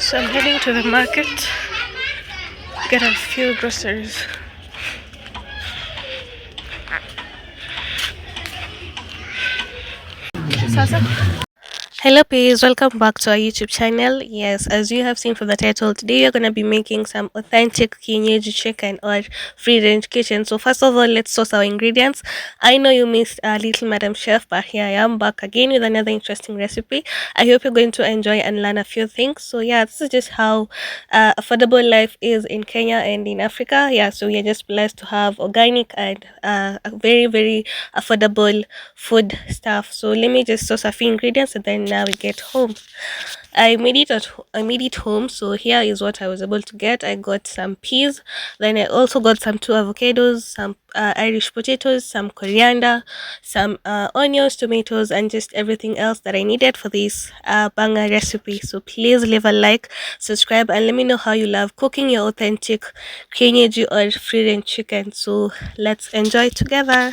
So I'm heading to the market, get a few groceries. Sasa? Hello peas, welcome back to our YouTube channel. Yes, as you have seen from the title, today we're going to be making some authentic Kienyeji chicken or free range kitchen. So first of all, let's source our ingredients. I know you missed Little Madam Chef, but here I am back again with another interesting recipe. I hope you're going to enjoy and learn a few things. So yeah, this is just how affordable life is in Kenya and in Africa. Yeah, so we are just blessed to have organic and a very affordable food stuff. So let me just source a few ingredients and then now we get home. I made it home. So here is what I was able to get. I got some peas, then I also got some two avocados, some Irish potatoes, some coriander, some onions, tomatoes, and just everything else that I needed for this banger recipe. So please leave a like, subscribe, and let me know how you love cooking your authentic Kienyeji or free range chicken. So let's enjoy together.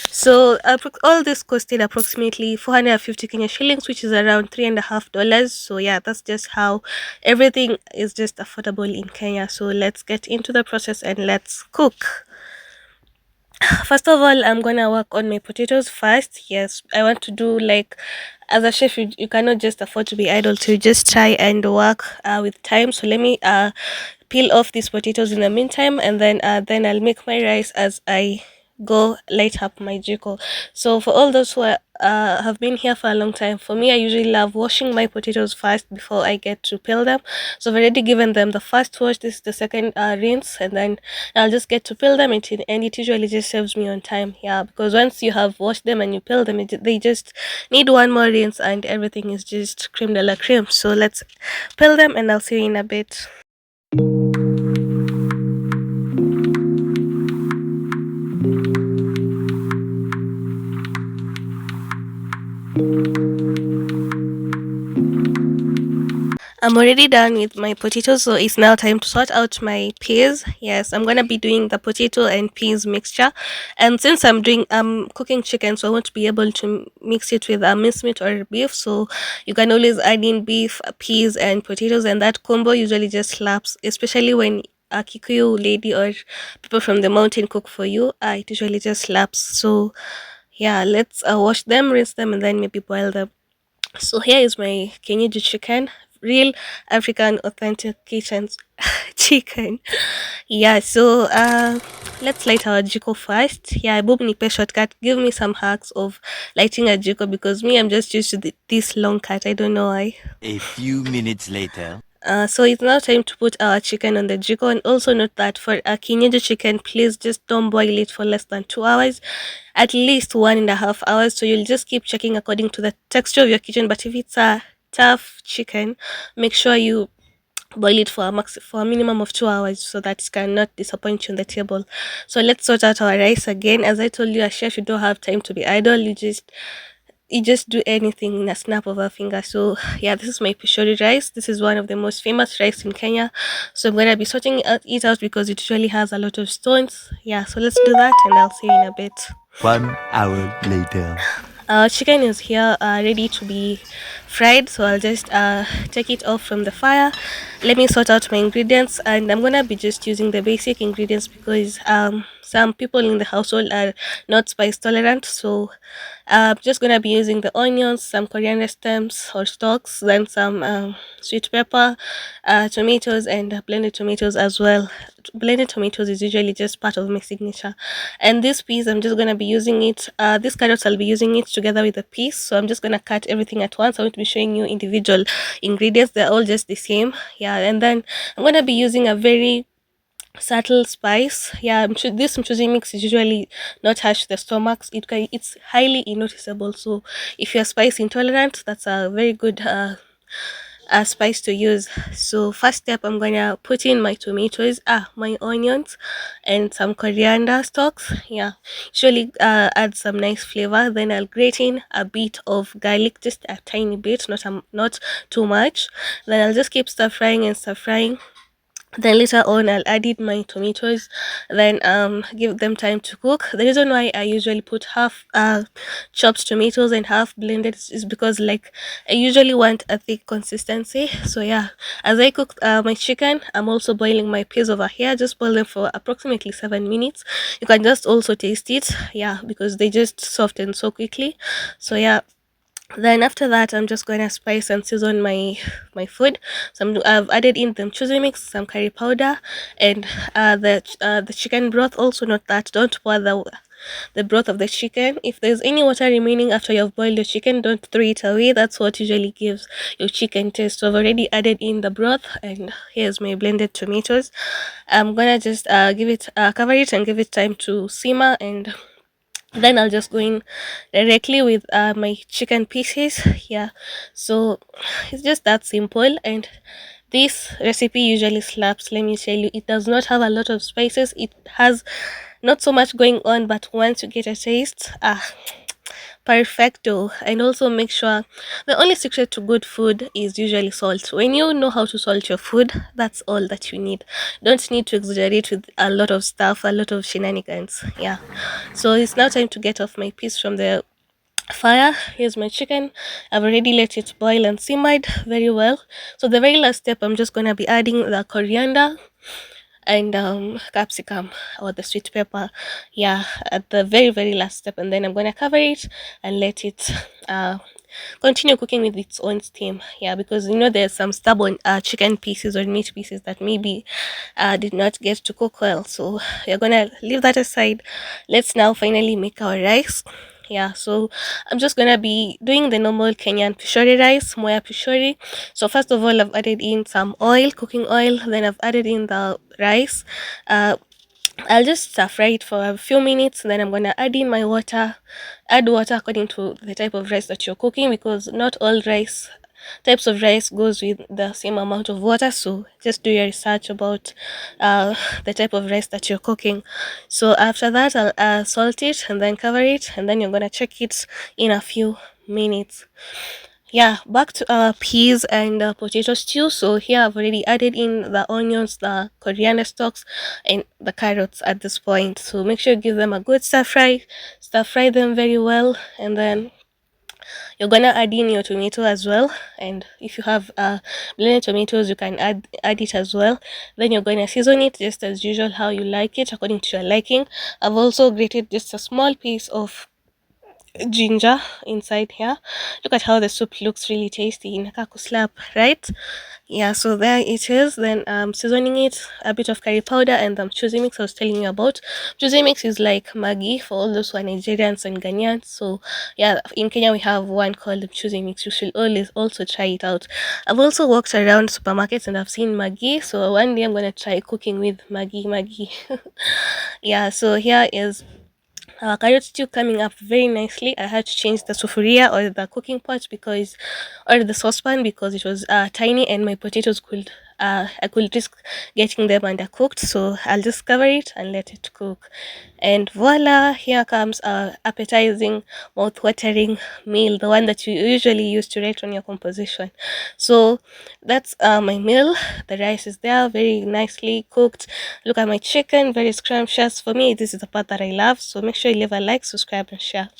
So all this costed approximately 450 Kenya shillings, which is around $3.50. So yeah, that's just how everything is just affordable in Kenya. So let's get into the process and let's cook. First of all, I'm gonna work on my potatoes first. Yes, I want to do like as a chef, you cannot just afford to be idle. To just try and work with time. So let me peel off these potatoes in the meantime, and then I'll make my rice as I go light up my jiko. So for all those who have been here for a long time, for me, I usually love washing my potatoes first before I get to peel them. So I've already given them the first wash. This is the second rinse, and then I'll just get to peel them, and it usually just saves me on time. Yeah, because once you have washed them and you peel them, they just need one more rinse, and everything is just cream de la creme. So let's peel them, and I'll see you in a bit. I'm already done with my potatoes, so it's now time to sort out my peas. Yes, I'm gonna be doing the potato and peas mixture, and since I'm cooking chicken, so I want to be able to mix it with a mincemeat or beef. So you can always add in beef, peas, and potatoes, and that combo usually just slaps, especially when a Kikuyu lady or people from the mountain cook for you. It usually just slaps. So yeah, let's wash them, rinse them, and then maybe boil them. So here is my Kienyeji chicken, real African authentic kitchen chicken. Yeah, so let's light our jiko first. Yeah, Bob Nipe shortcut. Give me some hacks of lighting a jiko because me I'm just used to this long cut. I don't know why. A few minutes later. So it's now time to put our chicken on the jiko, and also note that for a Kienyeji chicken, please just don't boil it for less than 2 hours, at least 1.5 hours. So you'll just keep checking according to the texture of your kitchen. But if it's a tough chicken, make sure you boil it for a minimum of 2 hours so that it cannot disappoint you on the table. So let's sort out our rice again. As I told you, as chef, you don't have time to be idle. You just do anything in a snap of a finger. So yeah, this is my pishori rice. This is one of the most famous rice in Kenya. So I'm gonna be sorting it out because it usually has a lot of stones. Yeah, so let's do that and I'll see you in a bit. 1 hour later. Our chicken is here ready to be fried, so I'll just take it off from the fire. Let me sort out my ingredients, and I'm gonna be just using the basic ingredients because some people in the household are not spice tolerant. So I'm just gonna be using the onions, some coriander stems or stalks, then some sweet pepper, tomatoes, and blended tomatoes as well. Blended tomatoes is usually just part of my signature. And this piece, I'm just gonna be using it. This carrots, I'll be using it together with the piece. So I'm just gonna cut everything at once. I want to be showing you individual ingredients. They're all just the same. Yeah, and then I'm gonna be using a very subtle spice. Yeah, this mchuzi mix is usually not harsh to the stomachs. It's highly noticeable. So if you're spice intolerant, that's a very good spice to use. So first step, I'm gonna put in my tomatoes, my onions, and some coriander stalks. Yeah, usually add some nice flavor. Then I'll grate in a bit of garlic, just a tiny bit, not too much. Then I'll just keep stir frying and stir frying. Then later on, I'll add in my tomatoes, then give them time to cook. The reason why I usually put half chopped tomatoes and half blended is because like I usually want a thick consistency. So yeah, as I cook my chicken, I'm also boiling my peas over here. Just boil them for approximately 7 minutes. You can just also taste it, yeah, because they just soften so quickly. So yeah, then after that, I'm just gonna spice and season my food. I've added in them chili mix, some curry powder, and the chicken broth. Also, not that. Don't pour the broth of the chicken. If there's any water remaining after you've boiled the chicken, don't throw it away. That's what usually gives your chicken taste. So I've already added in the broth, and here's my blended tomatoes. I'm gonna just give it cover it and give it time to simmer, and then I'll just go in directly with my chicken pieces. Yeah, so it's just that simple. And this recipe usually slaps, let me tell you. It does not have a lot of spices, it has not so much going on, but once you get a taste, perfecto. And also make sure, the only secret to good food is usually salt. When you know how to salt your food, that's all that you need. Don't need to exaggerate with a lot of stuff, a lot of shenanigans. Yeah, so it's now time to get off my piece from the fire. Here's my chicken. I've already let it boil and simmered very well. So the very last step, I'm just gonna be adding the coriander and capsicum or the sweet pepper, yeah, at the very very last step. And then I'm gonna cover it and let it uh continue cooking with its own steam. Yeah, because you know there's some stubborn chicken pieces or meat pieces that maybe did not get to cook well. So you're gonna leave that aside. Let's now finally make our rice. Yeah, so I'm just gonna be doing the normal Kenyan pishori rice, moya pishori. So first of all, I've added in some oil, cooking oil. Then I've added in the rice. Uh, I'll just stir fry it for a few minutes. Then I'm gonna add in my water. Add water according to the type of rice that you're cooking, because not all rice types of rice goes with the same amount of water. So just do your research about uh, the type of rice that you're cooking. So after that, I'll salt it and then cover it, and then you're gonna check it in a few minutes. Yeah, back to peas and potato stew. So here I've already added in the onions, the coriander stalks, and the carrots at this point. So make sure you give them a good stir fry them very well, and then you're gonna add in your tomato as well. And if you have blended tomatoes, you can add it as well. Then you're gonna season it just as usual, how you like it, according to your liking. I've also grated just a small piece of ginger inside here. Look at how the soup looks really tasty in kaku slap, right? Yeah, so there it is. Then seasoning it, a bit of curry powder and the chuzi mix I was telling you about. Chuzi mix is like Maggi for all those who are Nigerians and Ghanaians. So yeah, in Kenya we have one called chuzi mix. You should always also try it out. I've also walked around supermarkets and I've seen Maggi. So one day I'm gonna try cooking with Maggi. Yeah, so here is carrot stew coming up very nicely. I had to change the sufuria or the cooking pot because, or the saucepan, because it was tiny and my potatoes could, I could risk getting them undercooked. So I'll just cover it and let it cook. And voila, here comes our appetizing, mouth-watering meal, the one that you usually use to write on your composition. So that's my meal. The rice is there, very nicely cooked. Look at my chicken, very scrumptious. For me, this is the part that I love. So make sure you leave a like, subscribe, and share.